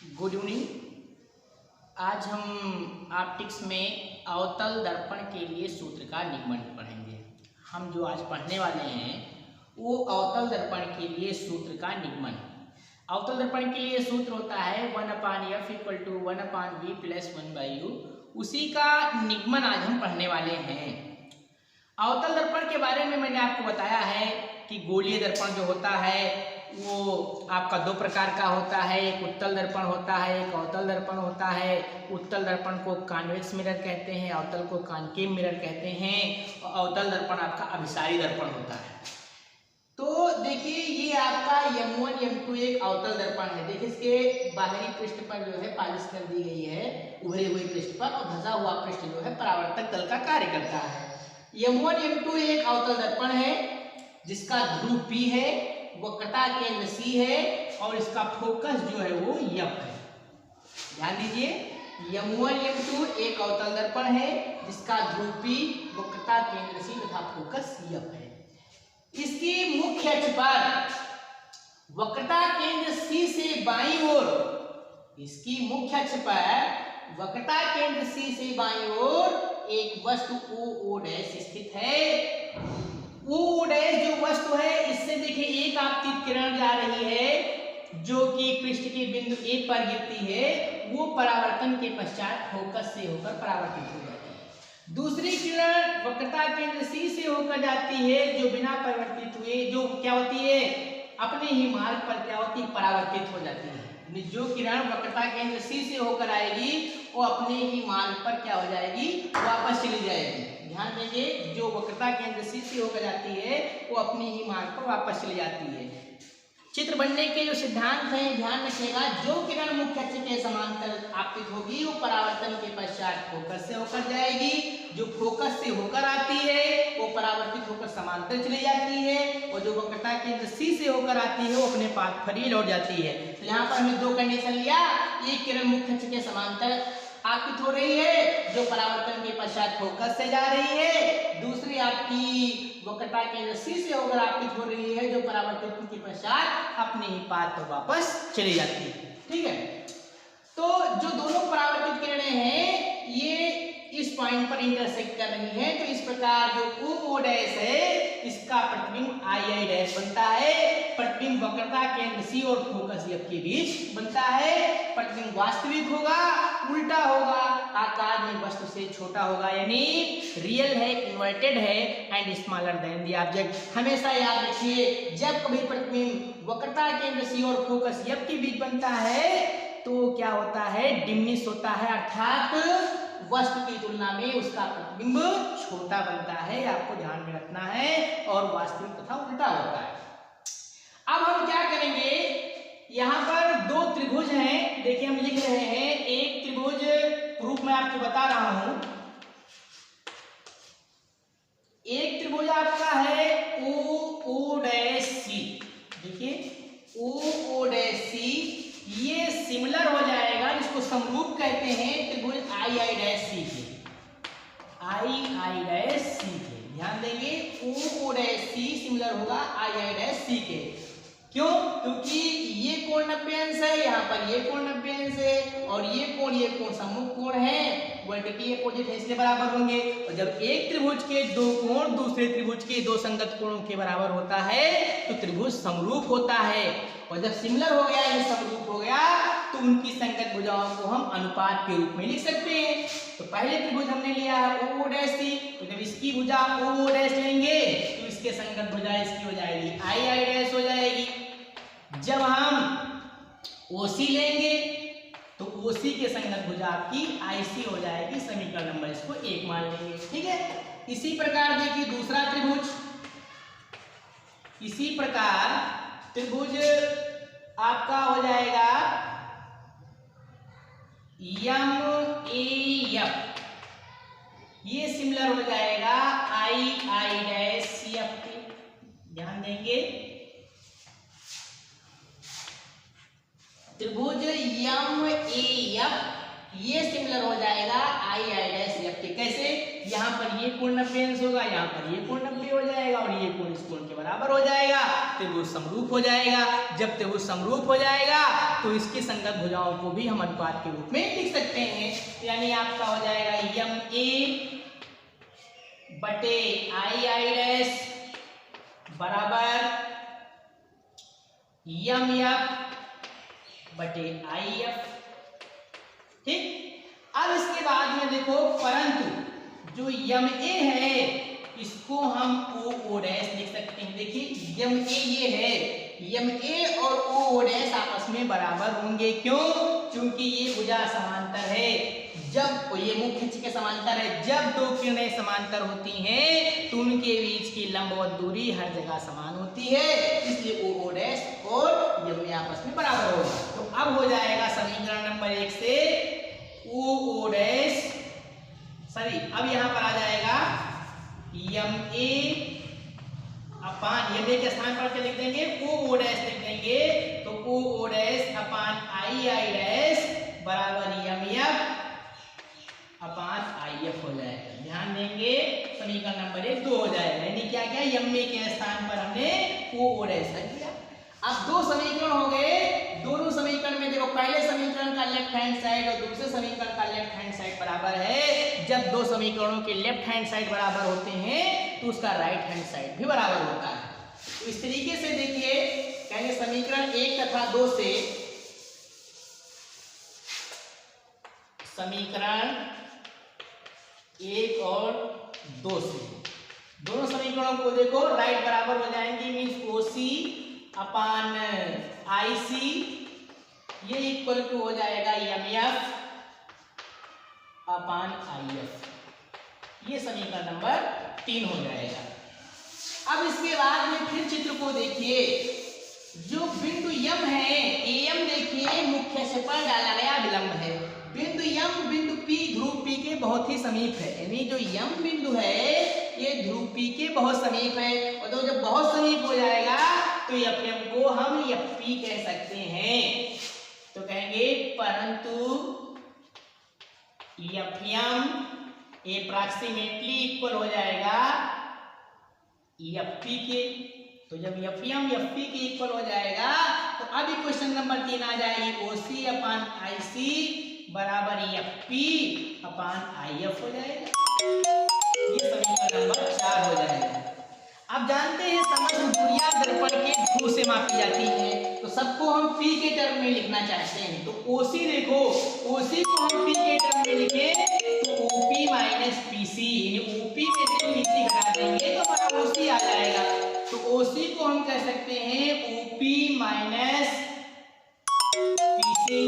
Good evening. आज हम optics में अवतल दर्पण के लिए सूत्र का निगमन पढ़ेंगे। हम जो आज पढ़ने वाले हैं वो अवतल दर्पण के लिए सूत्र का निगमन। अवतल दर्पण के लिए सूत्र होता है 1/f = 1/v + 1/u। उसी का निगमन आज हम पढ़ने वाले हैं। अवतल दर्पण के बारे में मैंने आपको बताया है कि गोलीय दर्पण जो होता है वो आपका दो प्रकार का होता है। एक उत्तल दर्पण होता है, एक अवतल दर्पण होता है। उत्तल दर्पण को कॉन्वेक्स मिरर कहते हैं, अवतल को कॉन्केव मिरर कहते हैं और अवतल दर्पण आपका अभिसारी दर्पण होता है। तो देखिए ये आपका M1 M2 एक अवतल दर्पण है। देखिए इसके बाहरी पृष्ठ पर जो है पॉलिश कर दी गई है उभरे हुए पृष्ठ पर, और धंसा हुआ पृष्ठ जो है परावर्तक तल का कार्य करता है। M1 M2 एक अवतल दर्पण है जिसका ध्रुव P है, वक्रता केंद्र C है और इसका फोकस जो है वो F है। ध्यान दीजिए M1 M2 एक अवतल दर्पण है जिसका ध्रुव P, वक्रता केंद्र C तथा फोकस F है। इसकी मुख्य अक्ष पर वक्रता केंद्र C से बाईं ओर, इसकी मुख्य अक्ष पर वक्रता केंद्र C से बाईं ओर एक वस्तु OO' स्थित है। OO' जो वस्तु है इससे देखिए एक आपतित किरण जा रही है जो कि पृष्ठ के बिंदु A पर गिरती है, वो परावर्तन के पश्चात फोकस से होकर परावर्तित हो जाती है। दूसरी किरण वक्रता केंद्र C से होकर जाती है जो बिना परिवर्तित हुए जो क्या होती है अपने ही मार्ग पर क्या होती है परावर्तित हो जाती है। जो किरण वक्रता केंद्र C से होकर आएगी वो अपने ही मार्ग पर क्या हो जाएगी वापस चली जाएगी। ध्यान दीजिए जो वक्रता केंद्र C से होकर जाती है वो अपने ही मार्ग पर वापस चली जाती है। चित्र बनने के जो सिद्धांत हैं ध्यान रखिएगा, जो किरण मुख्य अक्ष के समांतर आपतित होगी वो परावर्तन के पश्चात फोकस से होकर जाएगी, जो फोकस से होकर आती है वो परावर्तित होकर समांतर चली जाती है, और जो वक्रता केंद्र C से होकर आती है वो अपने पाथ पर ही लौट जाती है। तो यहाँ पर हमने दो कंडीशन लिया, एक किरण मुख्य अक्ष के समांतर आपतित हो रही है जो परावर्तन के पश्चात फोकस से जा रही है, दूसरी आपकी वक्रता केंद्र C से होकर आपतित हो रही है जो परावर्तन के पश्चात अपने ही पाथ पर वापस चली जाती है। ठीक है, तो जो दोनों परावर्तित किरणें हैं ये इस पॉइंट पर इंटरसेक्ट कर रही हैं, तो इस प्रकार जो OO' है इसका प्रतिबिंब II' बनता है। प्रतिबिंब वक्रता केंद्र C और फोकस F के बीच बनता है। प्रतिबिंब वास्तविक होगा, उल्टा होगा, आकार में वस्तु से छोटा होगा, यानी रियल है, इन्वर्टेड है and smaller than the object. हमेशा याद रखिए जब कभी प्रतिबिंब वक्रता केंद्र C और फोकस F के बीच बनता है तो क्या होता है डिमिनिश होता है, अर्थात वस्तु की तुलना में उसका प्रतिबिंब छोटा बनता है, आपको ध्यान में रखना है, और वास्तविक तथा उल्टा होता है। अब हम क्या करेंगे, यहाँ पर दो त्रिभुज हैं, देखिए हम लिख रहे हैं एक त्रिभुज प्रूफ मैं आपको बता रहा हूं। एक त्रिभुज आपका है OO'C, देखिए OO'C ये सिमिलर हो जाएगा, इसको समरूप कहते हैं त्रिभुज II' के। ध्यान देंगे OO'C सिमिलर होगा II' के। क्यों? क्योंकि ये कोण 90 अंश है, यहाँ पर ये कोण 90 अंश है, और ये कोण सम्मुख कोण है, वर्टिकली अपोजिट है, इसलिए बराबर होंगे। और जब एक त्रिभुज के दो कोण दूसरे त्रिभुज के दो संगत कोणों के बराबर होता है तो त्रिभुज समरूप होता है, और जब सिमिलर हो गया या समरूप हो गया तो उनकी संगत भुजाओं को हम अनुपात के रूप में लिख सकते हैं। तो पहले त्रिभुज हमने लिया है OO'C, तो जब इसकी भुजा OO' लेंगे तो इसके संगत भुजा इसकी हो जाएगी II' हो जाएगी। जब हम OC लेंगे तो OC के संगत भुजा आपकी IC हो जाएगी, समीकरण नंबर इसको 1 मान लेंगे। ठीक है, इसी प्रकार देखिए दूसरा त्रिभुज, इसी प्रकार त्रिभुज आपका हो जाएगा MAF, ये सिमिलर हो जाएगा II''CF के। ध्यान देंगे त्रिभुज MAF ये सिमिलर हो जाएगा II''CF के। कैसे? यहाँ पर ये कोण 90 अंश होगा, यहाँ पर ये कोण 90 हो जाएगा और ये कोण इस कोण के बराबर हो जाएगा, त्रिभुज समरूप हो जाएगा। जब त्रिभुज समरूप हो जाएगा तो तो इसके संगत भुजाओं को भी हम अनुपात के रूप में लिख सकते हैं। यानी आपका हो जाएगा यम ए बटे आई डैश बराबर यम एफ बटे आई एफ। ठीक, अब इसके बाद में देखो, परंतु जो यम ए है इसको हम ओ डैश लिख सकते हैं। देखिए यम ए ये है, यम ए और ओ डैश आपस में बराबर होंगे। क्यों? क्योंकि ये भुजा समांतर है। जब ये मुख्य अक्ष के समांतर है, जब दो किरणें समांतर होती हैं तो उनके बीच की लंबवत दूरी हर जगह समान होती है, इसलिए ओ डैश और यम ए आपस में बराबर होगा। तो अब हो जाएगा समीकरण नंबर 1 से ओ डैश, सॉरी अब यहां पर आ जाएगा यम ए अपान, यम ए के स्थान पर क्या लिख देंगे, ओ डैश लिख देंगे। तो O dash upon I dash बराबर यम एफ अपान आई एफ हो जाएगा। ध्यान देंगे, समीकरण नंबर 1 2 हो जाएगा। यानी क्या क्या, यम ए के स्थान पर हमने ओ डैश रख दिया। अब दो समीकरण हो गए। दोनों समीकरण में देखो, पहले समीकरण का लेफ्ट हैंड साइड और दूसरे समीकरण का लेफ्ट हैंड साइड बराबर है। जब दो समीकरणों के लेफ्ट हैंड साइड बराबर होते हैं तो उसका राइट हैंड साइड भी बराबर होता है। तो इस तरीके से देखिए, कहेंगे समीकरण 1 तथा 2 से, समीकरण 1 और 2 से दोनों समीकरणों को देखो राइट बराबर हो जाएंगे, मीन्स ओसी अपान आई सी, ये इक्वल टू हो जाएगा यम एफ अपान आई एफ। ये समीकरण नंबर 3 हो जाएगा। अब इसके बाद में फिर चित्र को देखिए, जो बिंदु यम है, एम देखिए मुख्य अक्ष पर डाला गया विलंब है। बिंदु यम बिंदु पी ध्रुव पी के बहुत ही समीप है। यानी जो यम बिंदु है ये ध्रुव पी के बहुत समीप है, और तो जब बहुत समीप हो जाएगा तो एम को हम एफ कह सकते हैं। तो कहेंगे परंतु एम अप्रॉक्सीमेटली इक्वल हो जाएगा एफ के। तो जब एम एफ के इक्वल हो जाएगा तो अब क्वेश्चन नंबर 3 आ जाएगी, ओसी अपान आई सी बराबर एफ अपान आई एफ हो जाएगा। ये समीकरण नंबर 4 हो जाएगा। अब जानते हैं समग्र दूरियां दर्पण के ध्रुव से मापी जाती हैं, तो सबको हम पी के टर्म में लिखना चाहते हैं। तो ओसी देखो, ओसी को हम पी के टर्म में लिखें तो ओपी माइनस पीसी, यानी ओपी में से पीसी घटा देंगे तो हमारा ओसी आ जाएगा। तो ओसी को हम कह सकते हैं ओपी माइनस पीसी।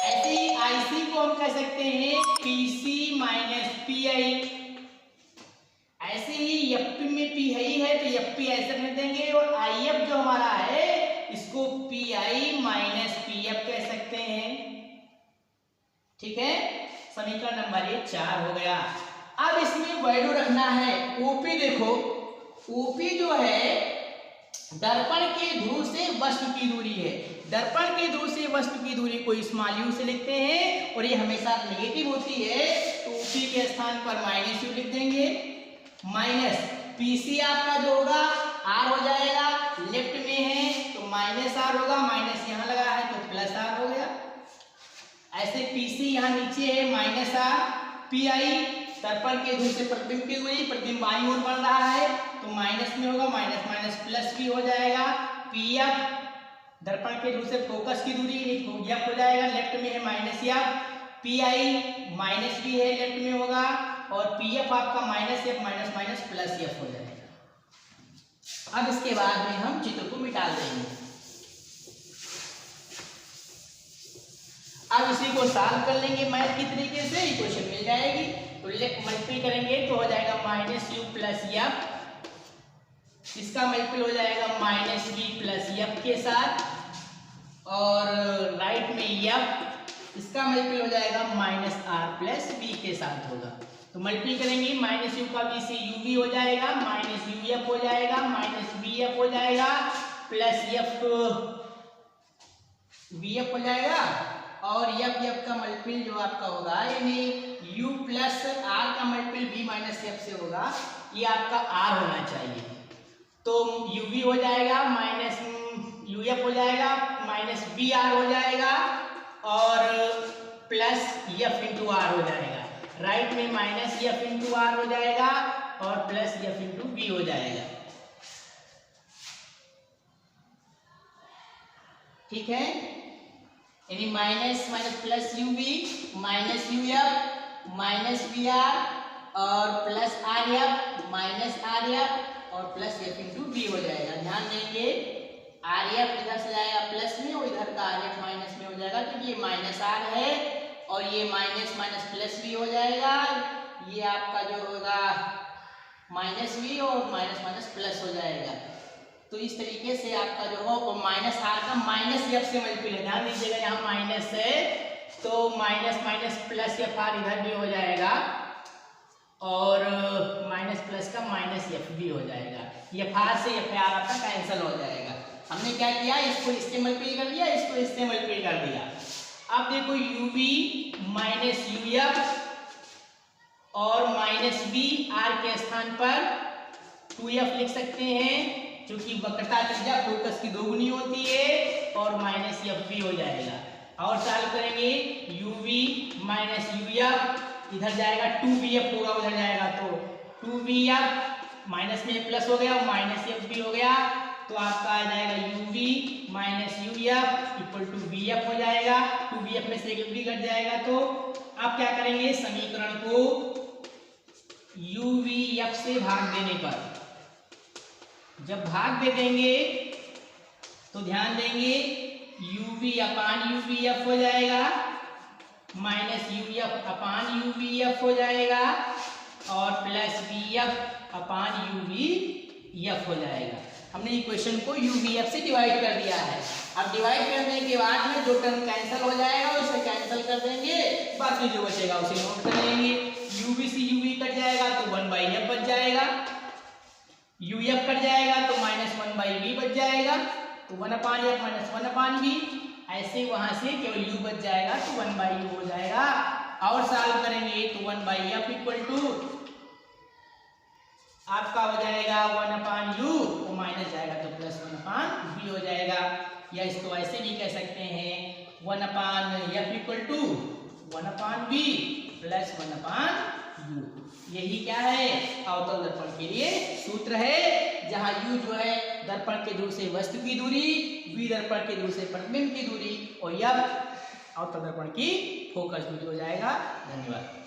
ऐसे ही आईसी को हम कह सकते हैं पीसी माइनस पीआई। ऐसे ही एफ में पी है तो एफ पी ऐसे रख देंगे, और आई एफ जो हमारा है इसको P I minus P F कह सकते हैं। ठीक है, समीकरण नंबर 4 हो गया। अब इसमें वैल्यू रखना है ओपी। देखो ओपी जो है दर्पण के ध्रुव से वस्तु की दूरी है। दर्पण के ध्रुव से वस्तु की दूरी को स्मॉल यू से लिखते हैं, और ये हमेशा नेगेटिव होती है, तो ओपी के स्थान पर माइनस यू लिख देंगे। माइनस पीसी आपका जो होगा आर हो जाएगा, लेफ्ट में है तो माइनस आर होगा, माइनस यहाँ लगा है तो प्लस आर हो गया। ऐसे पीसी यहाँ नीचे है माइनस आर, पी आई दर्पण के ध्रुव से प्रतिबिंब की दूरी, प्रतिबिंब बाईं ओर बढ़ रहा है तो माइनस में होगा, माइनस माइनस प्लस भी हो जाएगा। पी एफ दर्पण के ध्रुव से फोकस की दूरी एफ हो जाएगा, लेफ्ट में है minus F. P I minus भी है, लेफ्ट में होगा, और पी एफ आपका minus F minus minus plus F हो जाएगा। अब इसके बाद में हम चित्र को मिटा देंगे। अब इसी को सॉल्व कर लेंगे मैथ की तरीके से, इक्वेशन मिल जाएगी। तो मल्टीप्लाई करेंगे तो हो जाएगा माइनस यू प्लस एफ, इसका मल्टीप्लाई हो जाएगा माइनस बी प्लस एफ के साथ, और राइट में एफ, इसका मल्टीप्लाई हो जाएगा माइनस आर प्लस बी के साथ होगा। तो मल्टीप्लाई करेंगे, माइनस यू का बी से यू बी हो जाएगा, माइनस यू एफ हो जाएगा, माइनस बी एफ हो जाएगा, प्लस एफ बी एफ हो जाएगा, और एफ का मल्टीपल जो आपका होगा यानी u प्लस आर का मल्टीपल b माइनस एफ से होगा, ये आपका r होना चाहिए। तो u v हो जाएगा माइनस यू यूएफ हो जाएगा माइनस बी आर हो जाएगा और प्लस एफ इंटू आर हो जाएगा। राइट में माइनस एफ इंटू आर हो जाएगा और प्लस एफ इंटू बी हो जाएगा। ठीक है, यानी minus minus plus U B minus U F minus B R और plus R F minus R F और प्लस एफ इंटू बी हो जाएगा। ध्यान देंगे आर एफ इधर से जाएगा प्लस में और इधर का आर एफ माइनस में हो जाएगा, क्योंकि ये माइनस आर है और ये माइनस माइनस प्लस भी हो जाएगा। ये आपका जो होगा माइनस भी और माइनस माइनस प्लस हो जाएगा। तो इस तरीके से आपका जो हो वो माइनस आर का माइनस एफ से मल्टीप्लाई, ध्यान दीजिएगा यहाँ माइनस है तो minus minus plus F R इधर भी हो जाएगा और माइनस प्लस का माइनस एफ भी हो जाएगा। एफ आर से एफ आर आपका कैंसिल हो जाएगा। हमने क्या किया, इसको इससे मल्टीप्लाई कर दिया, इसको इससे मल्टीप्लाई कर दिया। अब देखो U B minus U F और माइनस बी आर के स्थान पर 2f लिख सकते हैं, क्योंकि वक्रता त्रिज्या फोकस की दोगुनी होती है और माइनस एफ भी हो जाएगा। और सॉल्व करेंगे U B minus U F, इधर जाएगा 2bf होगा, उधर जाएगा तो 2bf माइनस में प्लस हो गया और माइनस एफ भी हो गया, तो आपका आ जाएगा U B minus U F equal to B F हो जाएगा। 2bf में से एक भी कट जाएगा। तो आप क्या करेंगे, समीकरण को यू वी एफ से भाग देने पर, जब भाग दे देंगे तो ध्यान देंगे U V upon U V F हो जाएगा minus U F upon U V F हो जाएगा और plus B F upon U V F हो जाएगा। हमने इक्वेशन को यू वी एफ से डिवाइड कर दिया है। अब डिवाइड करने के बाद में जो टर्म कैंसिल हो जाएगा उसे कैंसिल कर देंगे, बाकी जो बचेगा उसे नोट कर लेंगे। यू वी से यू वी कट जाएगा तो 1/f बच जाएगा, यू एफ कट जाएगा तो माइनस 1/v बच जाएगा, तो 1/f माइनस 1/v, ऐसे वहां से केवल u बच जाएगा तो 1/u हो जाएगा। और सॉल्व करेंगे तो 1/f इक्वल टू आपका हो जाएगा 1/u, तो माइनस जाएगा तो प्लस 1/v हो जाएगा। या इसको ऐसे भी कह सकते हैं 1/f equal to 1/v plus 1/u। यही क्या है, अवतल दर्पण के लिए सूत्र है, जहां u जो है दर्पण के दूर से वस्तु की दूरी, v दर्पण के दूर से प्रतिबिंब की दूरी और f अवतल दर्पण की फोकस दूरी हो जाएगा। धन्यवाद।